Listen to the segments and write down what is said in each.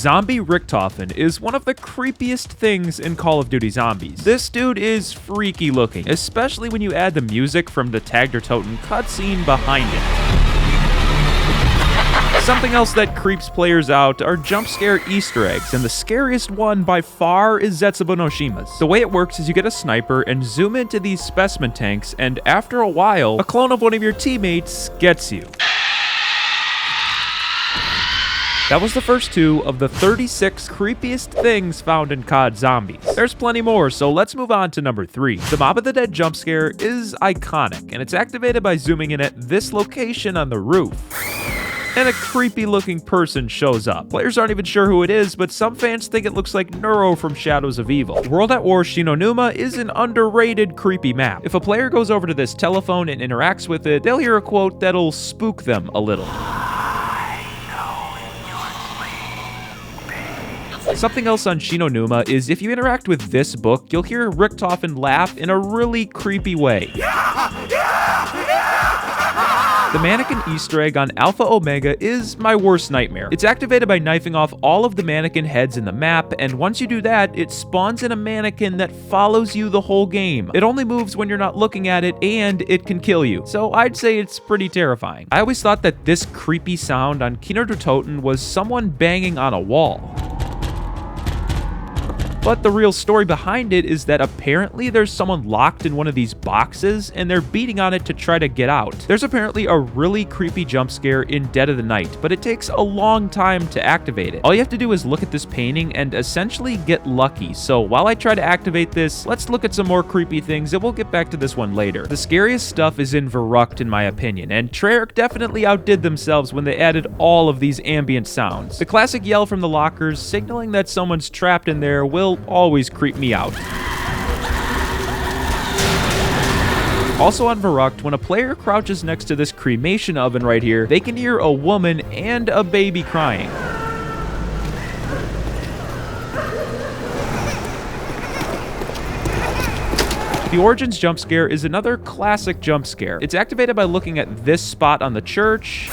Zombie Richtofen is one of the creepiest things in Call of Duty Zombies. This dude is freaky looking, especially when you add the music from the Tag Der Toten cutscene behind it. Something else that creeps players out are jump scare Easter eggs, and the scariest one by far is Zetsubo no Shima's. The way it works is you get a sniper and zoom into these specimen tanks, and after a while, a clone of one of your teammates gets you. That was the first 2 of the 36 creepiest things found in COD Zombies. There's plenty more, so let's move on to number 3. The Mob of the Dead jump scare is iconic, and it's activated by zooming in at this location on the roof. And a creepy looking person shows up. Players aren't even sure who it is, but some fans think it looks like Neuro from Shadows of Evil. World at War Shinonuma is an underrated creepy map. If a player goes over to this telephone and interacts with it, they'll hear a quote that'll spook them a little. Something else on Shinonuma is if you interact with this book, you'll hear Richtofen laugh in a really creepy way. The mannequin Easter egg on Alpha Omega is my worst nightmare. It's activated by knifing off all of the mannequin heads in the map, and once you do that, it spawns in a mannequin that follows you the whole game. It only moves when you're not looking at it, and it can kill you. So I'd say it's pretty terrifying. I always thought that this creepy sound on Tag Der Toten was someone banging on a wall. But the real story behind it is that apparently there's someone locked in one of these boxes and they're beating on it to try to get out. There's apparently a really creepy jump scare in Dead of the Night, but it takes a long time to activate it. All you have to do is look at this painting and essentially get lucky. So while I try to activate this, let's look at some more creepy things and we'll get back to this one later. The scariest stuff is in Verrückt in my opinion, and Treyarch definitely outdid themselves when they added all of these ambient sounds. The classic yell from the lockers signaling that someone's trapped in there will always creep me out. Also on Verrückt, when a player crouches next to this cremation oven right here, they can hear a woman and a baby crying. The Origins jump scare is another classic jump scare. It's activated by looking at this spot on the church,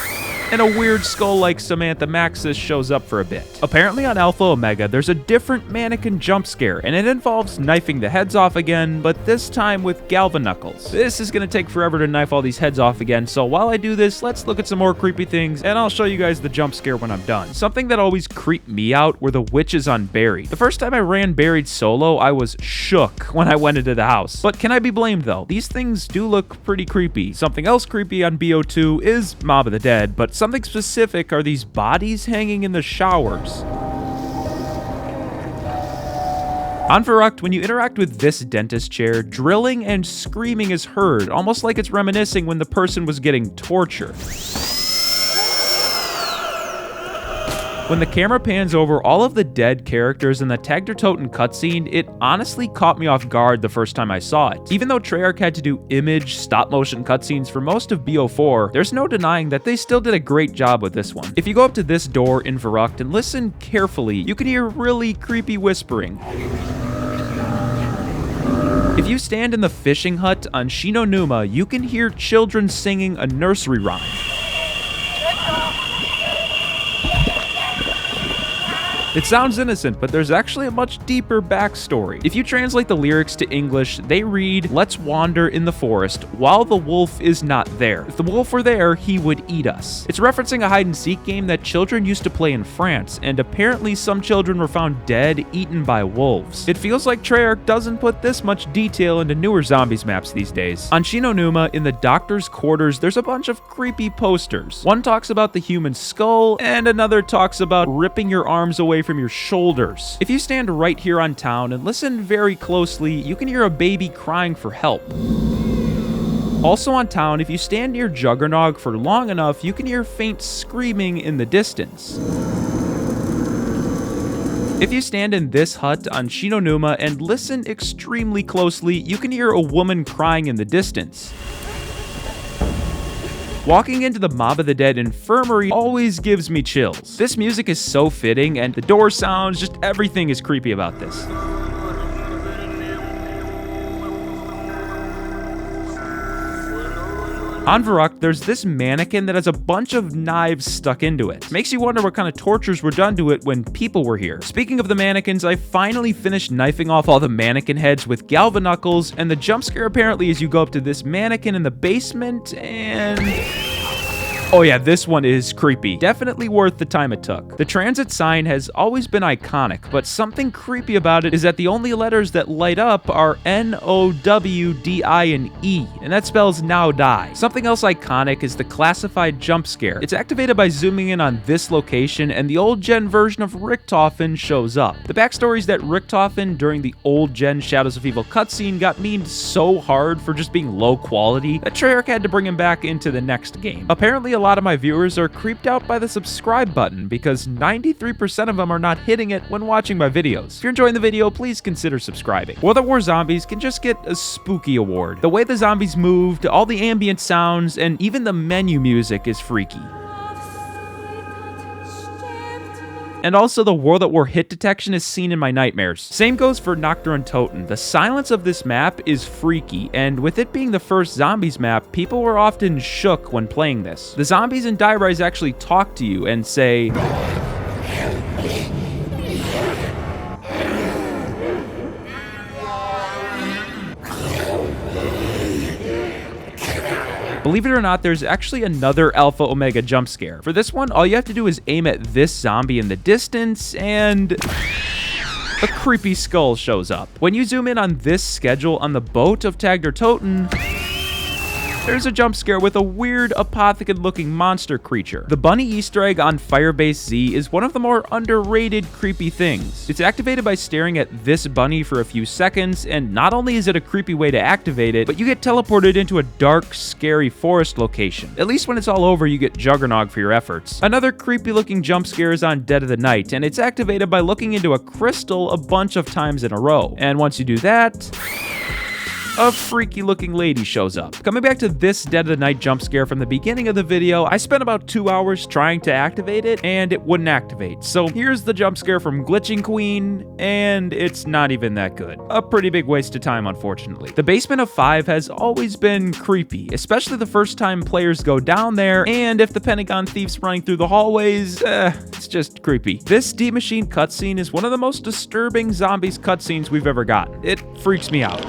and a weird skull-like Samantha Maxis shows up for a bit. Apparently on Alpha Omega, there's a different mannequin jump scare, and it involves knifing the heads off again, but this time with Galvanuckles. This is gonna take forever to knife all these heads off again, so while I do this, let's look at some more creepy things, and I'll show you guys the jump scare when I'm done. Something that always creeped me out were the witches on Buried. The first time I ran Buried solo, I was shook when I went into the house. But can I be blamed though? These things do look pretty creepy. Something else creepy on BO2 is Mob of the Dead, but something specific are these bodies hanging in the showers. On Verrückt, when you interact with this dentist chair, drilling and screaming is heard, almost like it's reminiscing when the person was getting tortured. When the camera pans over all of the dead characters in the Tag Der Toten cutscene, it honestly caught me off guard the first time I saw it. Even though Treyarch had to do image, stop-motion cutscenes for most of BO4, there's no denying that they still did a great job with this one. If you go up to this door in Verrückt and listen carefully, you can hear really creepy whispering. If you stand in the fishing hut on Shinonuma, you can hear children singing a nursery rhyme. It sounds innocent, but there's actually a much deeper backstory. If you translate the lyrics to English, they read, "Let's wander in the forest while the wolf is not there. If the wolf were there, he would eat us." It's referencing a hide-and-seek game that children used to play in France, and apparently some children were found dead, eaten by wolves. It feels like Treyarch doesn't put this much detail into newer Zombies maps these days. On Shinonuma, in the doctor's quarters, there's a bunch of creepy posters. One talks about the human skull, and another talks about ripping your arms away from your shoulders. If you stand right here on town and listen very closely, you can hear a baby crying for help. Also on town, if you stand near Juggernog for long enough, you can hear faint screaming in the distance. If you stand in this hut on Shinonuma and listen extremely closely, you can hear a woman crying in the distance. Walking into the Mob of the Dead infirmary always gives me chills. This music is so fitting, and the door sounds, just everything is creepy about this. On Varrock, there's this mannequin that has a bunch of knives stuck into it. Makes you wonder what kind of tortures were done to it when people were here. Speaking of the mannequins, I finally finished knifing off all the mannequin heads with galvanuckles, and the jump scare apparently is you go up to this mannequin in the basement and... oh yeah, this one is creepy. Definitely worth the time it took. The transit sign has always been iconic, but something creepy about it is that the only letters that light up are N, O, W, D, I, and E, and that spells now die. Something else iconic is the classified jump scare. It's activated by zooming in on this location, and the old gen version of Richtofen shows up. The backstory is that Richtofen, during the old gen Shadows of Evil cutscene, got memed so hard for just being low quality that Treyarch had to bring him back into the next game. Apparently, a lot of my viewers are creeped out by the subscribe button because 93% of them are not hitting it when watching my videos. If you're enjoying the video, please consider subscribing. World at War Zombies can just get a spooky award. The way the zombies moved, all the ambient sounds, and even the menu music is freaky. And also, the World at War hit detection is seen in my nightmares. Same goes for Nocturne Toten. The silence of this map is freaky, and with it being the first zombies map, people were often shook when playing this. The zombies in Die Rise actually talk to you and say... Believe it or not, there's actually another Alpha Omega jump scare. For this one, all you have to do is aim at this zombie in the distance, and a creepy skull shows up. When you zoom in on this schedule on the boat of Tagder Toten, there's a jump scare with a weird apothecary-looking monster creature. The bunny Easter egg on Firebase Z is one of the more underrated creepy things. It's activated by staring at this bunny for a few seconds, and not only is it a creepy way to activate it, but you get teleported into a dark, scary forest location. At least when it's all over, you get Juggernog for your efforts. Another creepy-looking jump scare is on Dead of the Night, and it's activated by looking into a crystal a bunch of times in a row. And once you do that... a freaky looking lady shows up. Coming back to this Dead of the Night jump scare from the beginning of the video, I spent about 2 hours trying to activate it, and it wouldn't activate. So here's the jump scare from Glitching Queen, and it's not even that good. A pretty big waste of time, unfortunately. The basement of 5 has always been creepy, especially the first time players go down there, and if the Pentagon Thief's running through the hallways, it's just creepy. This D Machine cutscene is one of the most disturbing zombies cutscenes we've ever gotten. It freaks me out.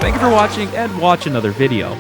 Thank you for watching, and watch another video.